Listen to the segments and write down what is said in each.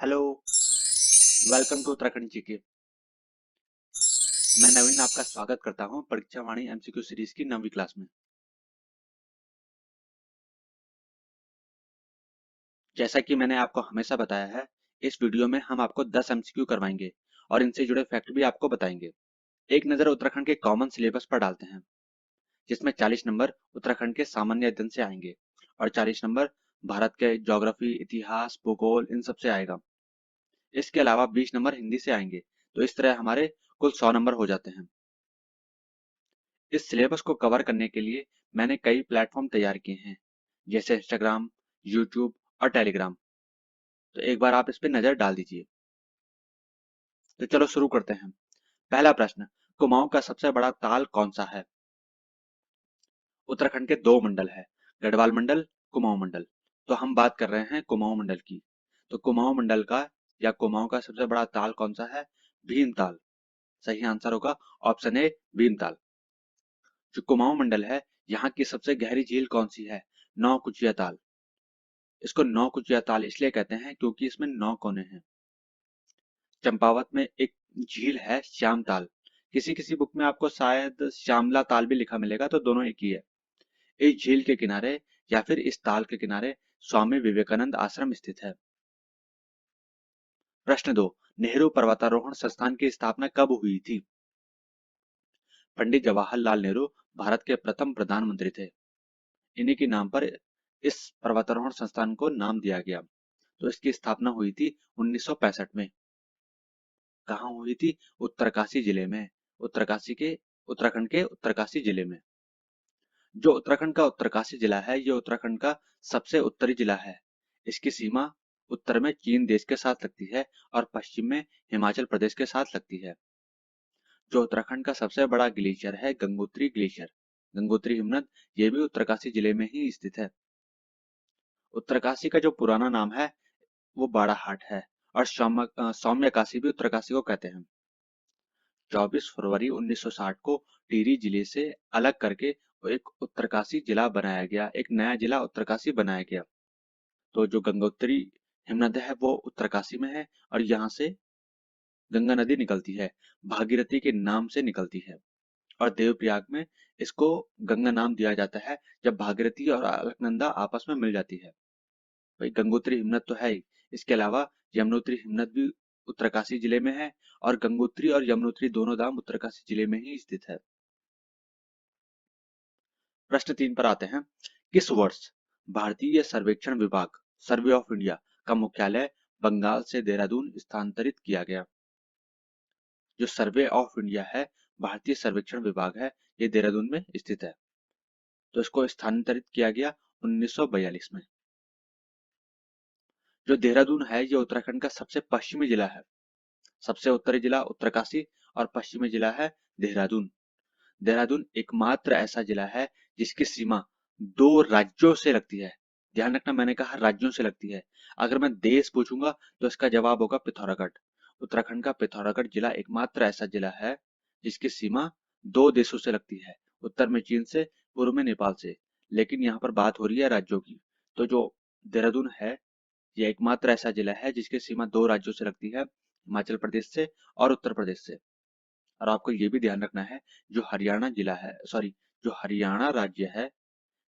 Hello. Welcome to Uttarakhand GK. मैं नवीन आपका स्वागत करता हूं परीक्षा वाणी एमसीक्यू सीरीज की 9वीं क्लास में। जैसा कि मैंने आपको हमेशा बताया है, इस वीडियो में हम आपको 10 एमसीक्यू करवाएंगे और इनसे जुड़े फैक्ट भी आपको बताएंगे। एक नजर उत्तराखंड के कॉमन सिलेबस पर डालते हैं, जिसमें 40 नंबर उत्तराखंड के सामान्य अध्ययन से आएंगे और 40 नंबर भारत के ज्योग्राफी, इतिहास, भूगोल इन सब से आएगा। इसके अलावा 20 नंबर हिंदी से आएंगे, तो इस तरह हमारे कुल 100 नंबर हो जाते हैं। इस सिलेबस को कवर करने के लिए मैंने कई प्लेटफॉर्म तैयार किए हैं, जैसे इंस्टाग्राम, यूट्यूब और टेलीग्राम। तो एक बार आप इस पे नजर डाल दीजिए। तो चलो शुरू करते हैं। पहला प्रश्न, कुमाऊं का सबसे बड़ा ताल कौन सा है? उत्तराखंड के दो मंडल है, गढ़वाल मंडल, कुमाऊं मंडल। तो हम बात कर रहे हैं कुमाऊं मंडल की। तो कुमाऊं मंडल का या कुमाऊं का सबसे बड़ा ताल कौन सा है? भीमताल। सही आंसर होगा ऑप्शन ए, भीमताल। जो कुमाऊं मंडल है, यहाँ की सबसे गहरी झील कौन सी है? नौ कुचिया ताल। इसको नौ कुचिया ताल इसलिए कहते हैं क्योंकि इसमें 9 कोने हैं। चंपावत में एक झील है श्याम ताल। किसी किसी बुक में आपको शायद श्यामला ताल भी लिखा मिलेगा, तो दोनों एक ही है। इस झील के किनारे या फिर इस ताल के किनारे स्वामी विवेकानंद आश्रम स्थित है। प्रश्न 2, नेहरू पर्वतारोहण संस्थान की स्थापना कब हुई थी? पंडित जवाहरलाल नेहरू भारत के प्रथम प्रधानमंत्री थे। इन्हीं के नाम पर इस पर्वतारोहण संस्थान को नाम दिया गया। तो इसकी स्थापना हुई थी 1965 में। कहाँ हुई थी? उत्तरकाशी जिले में। उत्तराखंड के उत्तरकाशी जिले में। जो उत्तराखंड का उत्तरकाशी जिला है, ये उत्तराखंड का सबसे उत्तरी जिला है। इसकी सीमा उत्तर में चीन देश के साथ लगती है और पश्चिम में हिमाचल प्रदेश के साथ लगती है। जो उत्तराखंड का सबसे बड़ा ग्लेशियर है, गंगोत्री ग्लेशियर, गंगोत्री हिमनद, ये भी उत्तरकाशी जिले में ही स्थित है। उत्तरकाशी का जो पुराना नाम है वो बाड़ाहाट है और सौम्यकाशी भी उत्तरकाशी को कहते हैं। 24 फरवरी 1960 को टिहरी जिले से अलग करके एक उत्तरकाशी जिला बनाया गया, एक नया जिला उत्तरकाशी बनाया गया। तो जो गंगोत्री हिमनद है वो उत्तरकाशी में है और यहाँ से गंगा नदी निकलती है, भागीरथी के नाम से निकलती है। और देवप्रयाग में इसको गंगा नाम दिया जाता है जब भागीरथी और अलकनंदा आपस में मिल जाती है। भाई गंगोत्री हिमनद तो है ही, इसके अलावा यमुनोत्री हिमनद भी उत्तरकाशी जिले में है और गंगोत्री और यमुनोत्री दोनों धाम उत्तरकाशी जिले में ही स्थित है। प्रश्न 3 पर आते हैं। किस वर्ष भारतीय सर्वेक्षण विभाग, सर्वे ऑफ इंडिया, का मुख्यालय बंगाल से देहरादून स्थानांतरित किया गया? जो सर्वे ऑफ इंडिया है, भारतीय सर्वेक्षण विभाग है, ये देहरादून में स्थित है। तो इसको स्थानांतरित किया गया 1942 में। जो देहरादून है, ये उत्तराखंड का सबसे पश्चिमी जिला है। सबसे उत्तरी जिला उत्तरकाशी और पश्चिमी जिला है देहरादून। देहरादून एकमात्र ऐसा जिला है जिसकी सीमा दो राज्यों से लगती है। ध्यान रखना, मैंने कहा राज्यों से लगती है। अगर मैं देश पूछूंगा तो इसका जवाब होगा पिथौरागढ़। उत्तराखंड का पिथौरागढ़ जिला एकमात्र ऐसा जिला है जिसकी सीमा दो देशों से लगती है, उत्तर में चीन से, पूर्व में नेपाल से। लेकिन यहाँ पर बात हो रही है राज्यों की। तो जो देहरादून है, यह एकमात्र ऐसा जिला है जिसकी सीमा दो राज्यों से लगती है, हिमाचल प्रदेश से और उत्तर प्रदेश से। और आपको ये भी ध्यान रखना है, जो हरियाणा जिला है, सॉरी, जो हरियाणा राज्य है,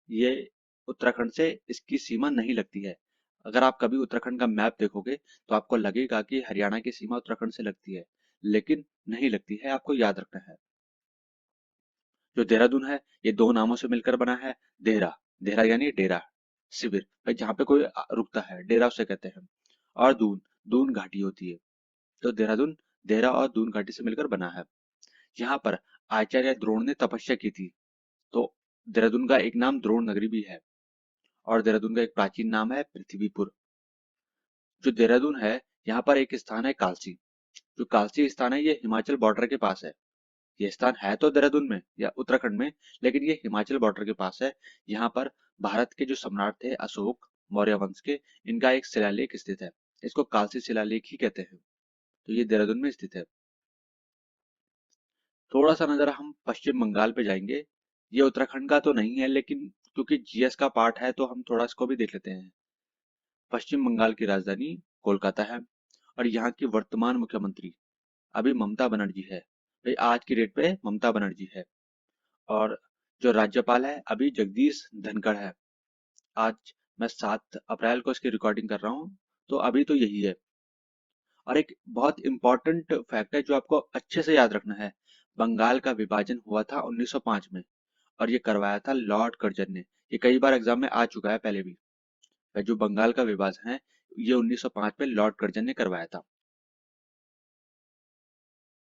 ये उत्तराखंड से इसकी सीमा नहीं लगती है। अगर आप कभी उत्तराखंड का मैप देखोगे तो आपको लगेगा कि हरियाणा की सीमा उत्तराखंड से लगती है, लेकिन नहीं लगती है, आपको याद रखना है। जो देहरादून है, ये दो नामों से मिलकर बना है। देहरा, देहरा यानी डेरा, शिविर, भाई जहाँ पे कोई रुकता है, डेरा उसे कहते हैं। और दून, दून घाटी होती है। तो देहरादून देहरा और दून घाटी से मिलकर बना है। यहाँ पर आचार्य द्रोण ने तपस्या की थी। तो देहरादून का एक नाम द्रोण नगरी भी है और देहरादून का एक प्राचीन नाम है पृथ्वीपुर। जो देहरादून है, यहाँ पर एक स्थान है कालसी। जो कालसी स्थान है, ये हिमाचल बॉर्डर के पास है। ये स्थान है तो देहरादून में या उत्तराखंड में, लेकिन ये हिमाचल बॉर्डर के पास है। यहाँ पर भारत के जो सम्राट थे अशोक मौर्य वंश के, इनका एक शिलालेख स्थित है। इसको कालसी शिलालेख ही कहते हैं। तो ये देहरादून में स्थित है। थोड़ा सा नजर हम पश्चिम बंगाल पे जाएंगे। ये उत्तराखंड का तो नहीं है, लेकिन क्योंकि जीएस का पार्ट है तो हम थोड़ा इसको भी देख लेते हैं। पश्चिम बंगाल की राजधानी कोलकाता है। और यहाँ की वर्तमान मुख्यमंत्री अभी ममता बनर्जी है। भाई आज की डेट पे ममता बनर्जी है। और जो राज्यपाल है अभी जगदीश धनखड़ है। आज मैं 7 अप्रैल को इसकी रिकॉर्डिंग कर रहा हूँ, तो अभी तो यही है। और एक बहुत इंपॉर्टेंट फैक्ट है जो आपको अच्छे से याद रखना है। बंगाल का विभाजन हुआ था 1905 में, और ये करवाया था लॉर्ड कर्जन ने। ये कई बार एग्जाम में आ चुका है पहले भी। जो बंगाल का विभाजन है ये 1905 में लॉर्ड कर्जन ने करवाया था।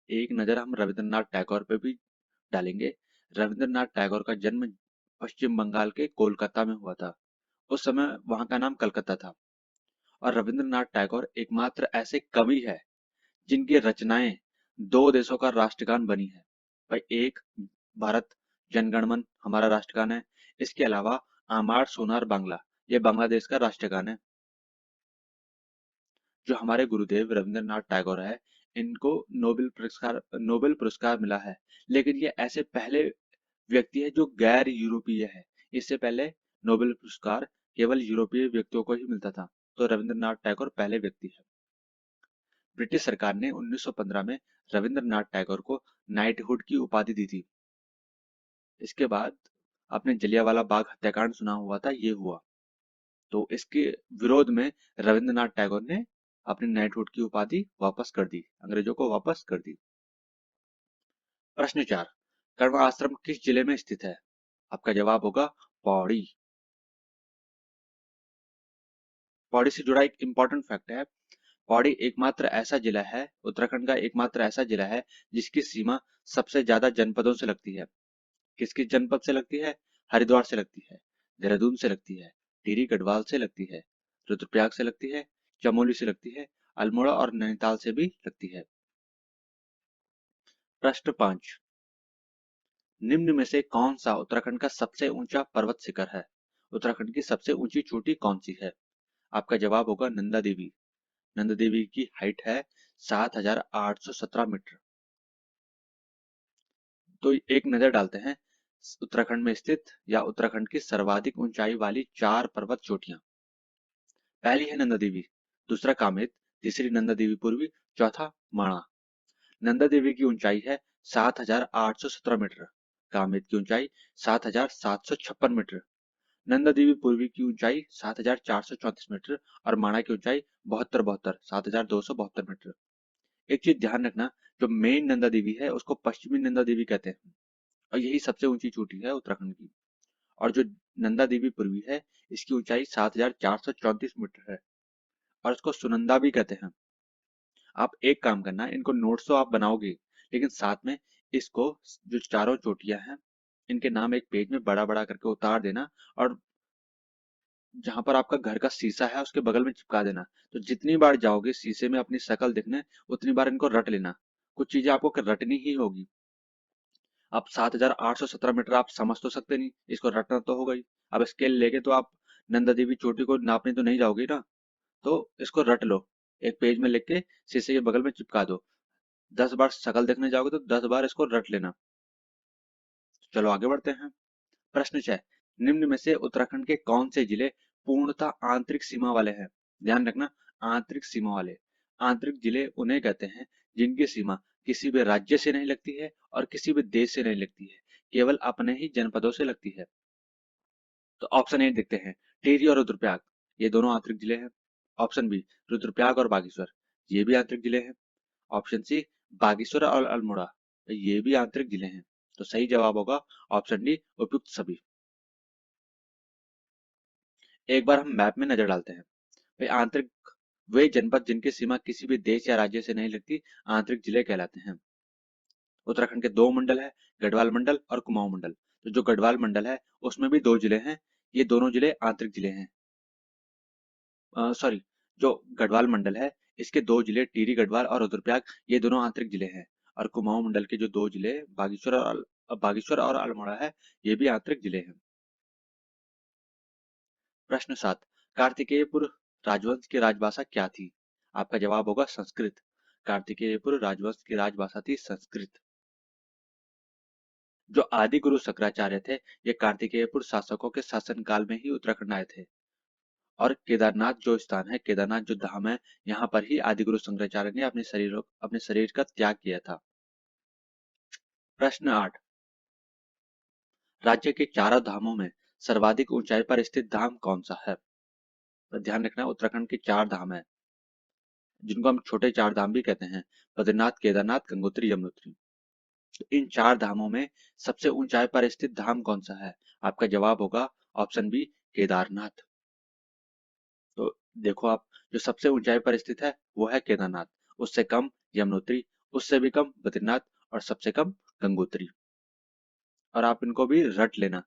एक नज़र हम रविंद्रनाथ टैगोर पे भी डालेंगे। रविंद्रनाथ टैगोर का जन्म पश्चिम बंगाल के कोलकाता में हुआ था। उस समय वहां का नाम कलकत्ता था। और रविंद्रनाथ टैगोर एकमात्र ऐसे कवि है जिनकी रचनाएं दो देशों का राष्ट्रगान बनी है। भाई एक भारत जनगणमन हमारा राष्ट्रगान है। इसके अलावा आमार सोनार बांग्ला ये बांग्लादेश का राष्ट्रगान है। जो हमारे गुरुदेव रविंद्रनाथ टैगोर है इनको नोबेल पुरस्कार मिला है। लेकिन ये ऐसे पहले व्यक्ति है जो गैर यूरोपीय है। इससे पहले नोबेल पुरस्कार केवल यूरोपीय व्यक्तियों को ही मिलता था। तो रविंद्रनाथ टैगोर पहले व्यक्ति है। ब्रिटिश सरकार ने 1915 में रविंद्रनाथ टैगोर को नाइटहुड की उपाधि दी थी। इसके बाद आपने जलियांवाला बाग हत्याकांड सुना हुआ था, ये हुआ। तो इसके विरोध में रविंद्रनाथ टैगोर ने अपनी नाइटहुड की उपाधि वापस कर दी, अंग्रेजों को वापस कर दी। प्रश्न 4, कण्व आश्रम किस जिले में स्थित है? आपका जवाब होगा पौड़ी। पौड़ी से जुड़ा एक इंपॉर्टेंट फैक्ट है। पौड़ी एकमात्र ऐसा जिला है, उत्तराखंड का एकमात्र ऐसा जिला है जिसकी सीमा सबसे ज्यादा जनपदों से लगती है। किस किस जनपद से लगती है? हरिद्वार से लगती है, देहरादून से लगती है, टिहरी गढ़वाल से लगती है, रुद्रप्रयाग से लगती है, चमोली से लगती है, अल्मोड़ा और नैनीताल से भी लगती है। प्रश्न 5, निम्न में से कौन सा उत्तराखंड का सबसे ऊंचा पर्वत शिखर है? उत्तराखंड की सबसे ऊंची चोटी कौन सी है? आपका जवाब होगा नंदा देवी। नंदा देवी की हाइट है 7,817 मीटर। तो एक नजर डालते हैं उत्तराखंड में स्थित या उत्तराखंड की सर्वाधिक ऊंचाई वाली 4 पर्वत चोटियां। पहली है नंदा देवी, दूसरा कामेत, तीसरी नंदा देवी पूर्वी, चौथा माणा। नंदा देवी की ऊंचाई है 7,817 मीटर, कामेत की ऊंचाई 7,756 मीटर, नंदा देवी पूर्वी की ऊंचाई 7,434 मीटर और माणा की ऊंचाई 7,272 मीटर। एक चीज ध्यान रखना, जो मेन नंदा देवी है उसको पश्चिमी नंदा देवी कहते हैं, और यही सबसे ऊंची चोटी है उत्तराखंड की। और जो नंदा देवी पूर्वी है इसकी ऊंचाई 7,434 मीटर है, और इसको सुनंदा भी कहते हैं। आप एक काम करना, इनको नोट्स तो आप बनाओगे, लेकिन साथ में इसको जो चारों चोटियां हैं इनके नाम एक पेज में बड़ा बड़ा करके उतार देना, और जहां पर आपका घर का शीशा है उसके बगल में चिपका देना। तो जितनी बार जाओगे शीशे में अपनी शक्ल देखने, उतनी बार इनको रट लेना। कुछ चीजें आपको रटनी ही होगी। अब 7,817 मीटर आप समझ तो सकते नहीं, इसको रटना तो होगा ही। अब स्केल लेके तो आप नंदा देवी चोटी को नापने तो नहीं जाओगे ना, तो इसको रट लो। एक पेज में लिख के शीशे के बगल में चिपका दो। 10 बार शक्ल देखने जाओगे तो 10 बार इसको रट लेना। चलो आगे बढ़ते हैं। प्रश्न 6, निम्न में से उत्तराखंड के कौन से जिले पूर्णतः आंतरिक सीमा वाले हैं? ध्यान रखना, आंतरिक सीमा वाले। आंतरिक जिले उन्हें कहते हैं जिनकी सीमा किसी भी राज्य से नहीं लगती है और किसी भी देश से नहीं लगती है, केवल अपने ही जनपदों से लगती है। तो ऑप्शन ए देखते हैं, टिहरी और रुद्रप्रयाग, ये दोनों आंतरिक जिले हैं। ऑप्शन बी, रुद्रप्रयाग और बागेश्वर, ये भी आंतरिक जिले हैं। ऑप्शन सी, बागेश्वर और अल्मोड़ा, ये भी आंतरिक जिले हैं। तो सही जवाब होगा ऑप्शन डी, उपयुक्त सभी। एक बार हम मैप में नजर डालते हैं। भाई आंतरिक वे जनपद जिनकी सीमा किसी भी देश या राज्य से नहीं लगती, आंतरिक जिले कहलाते हैं। उत्तराखंड के दो मंडल है, गढ़वाल मंडल और कुमाऊं मंडल। तो जो गढ़वाल मंडल है उसमें भी 2 जिले हैं, ये दोनों जिले आंतरिक जिले हैं। सॉरी, जो गढ़वाल मंडल है इसके 2 जिले टिहरी गढ़वाल और रुद्रप्रयाग, ये दोनों आंतरिक जिले हैं। और कुमाऊं मंडल के जो 2 जिले बागेश्वर और अल्मोड़ा है, ये भी आंतरिक जिले हैं। प्रश्न 7, कार्तिकेयपुर राजवंश की राजभाषा क्या थी? आपका जवाब होगा संस्कृत। कार्तिकेयपुर राजवंश की राजभाषा थी संस्कृत। जो आदि गुरु शंकराचार्य थे, ये कार्तिकेयपुर शासकों के शासनकाल में ही उत्तराखंड आए थे। और केदारनाथ जो स्थान है, केदारनाथ जो धाम है, यहाँ पर ही आदिगुरु शंकराचार्य ने अपने शरीर का त्याग किया था। प्रश्न 8, राज्य के चारों धामों में सर्वाधिक ऊंचाई पर स्थित धाम कौन सा है? तो ध्यान रखना, उत्तराखंड के 4 धाम है, जिनको हम छोटे 4 धाम भी कहते हैं, बद्रीनाथ, केदारनाथ, गंगोत्री, यमुनोत्री। तो इन 4 धामों में सबसे ऊंचाई पर स्थित धाम कौन सा है? आपका जवाब होगा ऑप्शन बी, केदारनाथ। तो देखो आप, जो सबसे ऊंचाई पर स्थित है वो है केदारनाथ, उससे कम यमुनोत्री, उससे भी कम बद्रीनाथ और सबसे कम गंगोत्री। और आप इनको भी रट लेना।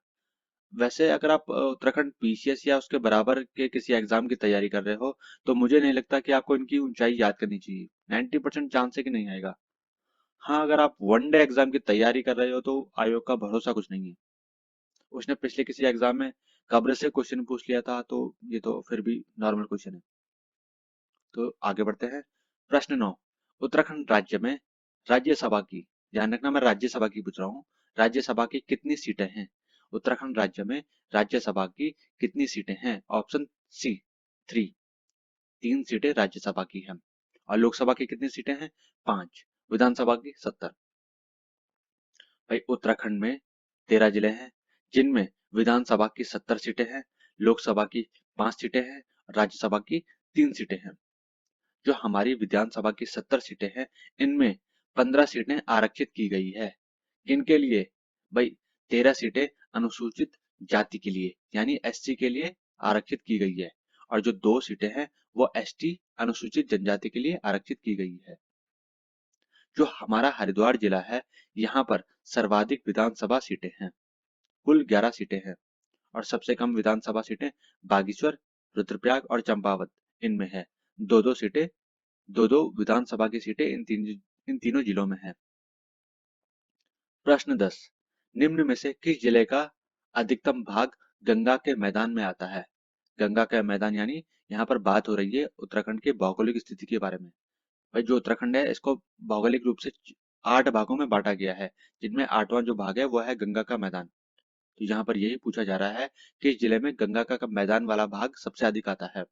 वैसे अगर आप उत्तराखंड पीसीएस या उसके बराबर के किसी एग्जाम की तैयारी कर रहे हो, तो मुझे नहीं लगता कि आपको इनकी ऊंचाई याद करनी चाहिए। 90% चांस है कि नहीं आएगा। हाँ, अगर आप वनडे एग्जाम की तैयारी कर रहे हो तो आयोग का भरोसा कुछ नहीं है। उसने पिछले किसी एग्जाम में कब्र से क्वेश्चन पूछ लिया था, तो ये तो फिर भी नॉर्मल क्वेश्चन है। तो आगे बढ़ते हैं। प्रश्न 9, उत्तराखंड राज्य में राज्यसभा की, ध्यान रखना मैं राज्यसभा की पूछ रहा हूँ, राज्यसभा की कितनी सीटें हैं? उत्तराखंड राज्य में राज्यसभा की कितनी सीटें हैं? ऑप्शन सी 3, 3 सीटें राज्यसभा की हैं। और लोकसभा की कितनी सीटें हैं? 5। विधानसभा की 70। भाई उत्तराखंड में 13 जिले हैं, जिनमें विधानसभा की 70 सीटें हैं, लोकसभा की 5 सीटें हैं, राज्यसभा की 3 सीटें हैं। जो हमारी विधानसभा की 70 सीटें हैं, इनमें 15 सीटें आरक्षित की गई है। किनके लिए? भाई 13 सीटें अनुसूचित जाति के लिए यानी एससी के लिए आरक्षित की गई है, और जो 2 सीटें हैं वो एसटी अनुसूचित जनजाति के लिए आरक्षित की गई है। जो हमारा हरिद्वार जिला है, यहाँ पर सर्वाधिक विधानसभा सीटें हैं, कुल 11 सीटें हैं, और सबसे कम विधानसभा सीटें बागेश्वर, रुद्रप्रयाग और चंपावत, इनमें है। दो सीटें, दो विधानसभा की सीटें इन तीनों जिलों में है। प्रश्न 10, निम्न में से किस जिले का अधिकतम भाग गंगा के मैदान में आता है? गंगा का मैदान यानी यहाँ पर बात हो रही है उत्तराखंड के भौगोलिक स्थिति के बारे में। भाई जो उत्तराखंड है, इसको भौगोलिक रूप से 8 भागों में बांटा गया है, जिनमें 8वां जो भाग है वो है गंगा का मैदान। तो यहाँ पर यही पूछा जा रहा है कि इस जिले में गंगा का मैदान वाला भाग सबसे अधिक आता है।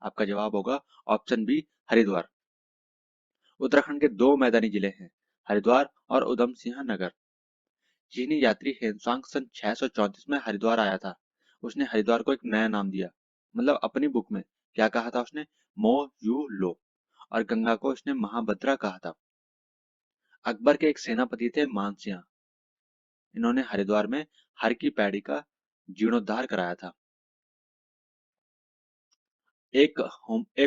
आपका जवाब होगा ऑप्शन बी, हरिद्वार। उत्तराखंड के 2 मैदानी जिले हैं, हरिद्वार और उधम सिंह नगर। चीनी यात्री हेनसांग सन 634 में हरिद्वार आया था। उसने हरिद्वार को एक नया नाम दिया, मतलब अपनी बुक में क्या कहा था उसने? मो यू लो। और गंगा को उसने महाभद्रा कहा था। अकबर के एक सेनापति थे मानसिंह, इन्होंने हरिद्वार में हर की पैड़ी का जीर्णोद्धार कराया था। एक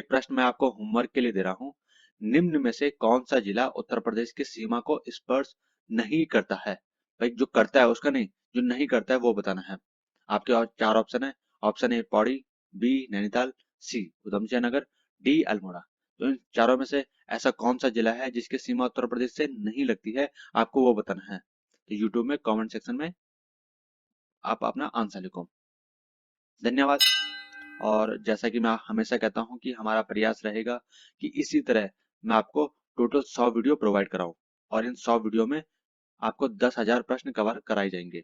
प्रश्न मैं आपको होमवर्क के लिए दे रहा हूँ। निम्न में से कौन सा जिला उत्तर प्रदेश की सीमा को स्पर्श नहीं करता है? भाई जो करता है उसका नहीं, जो नहीं करता है वो बताना है। आपके और 4 ऑप्शन है। Option A Pauri, B Nainital, C Udham Singh Nagar, D Almora. तो इन चारों में से ऐसा कौन सा जिला है जिसकी सीमा उत्तर प्रदेश से नहीं लगती है? आपको वो बताना है। तो यूट्यूब में कमेंट सेक्शन में आप अपना आंसर लिखो। धन्यवाद। और जैसा कि मैं हमेशा कहता हूं कि हमारा प्रयास रहेगा कि इसी तरह मैं आपको टोटल 100 वीडियो प्रोवाइड कराऊं, और इन 100 वीडियो में आपको 10,000 प्रश्न कवर कराए जाएंगे।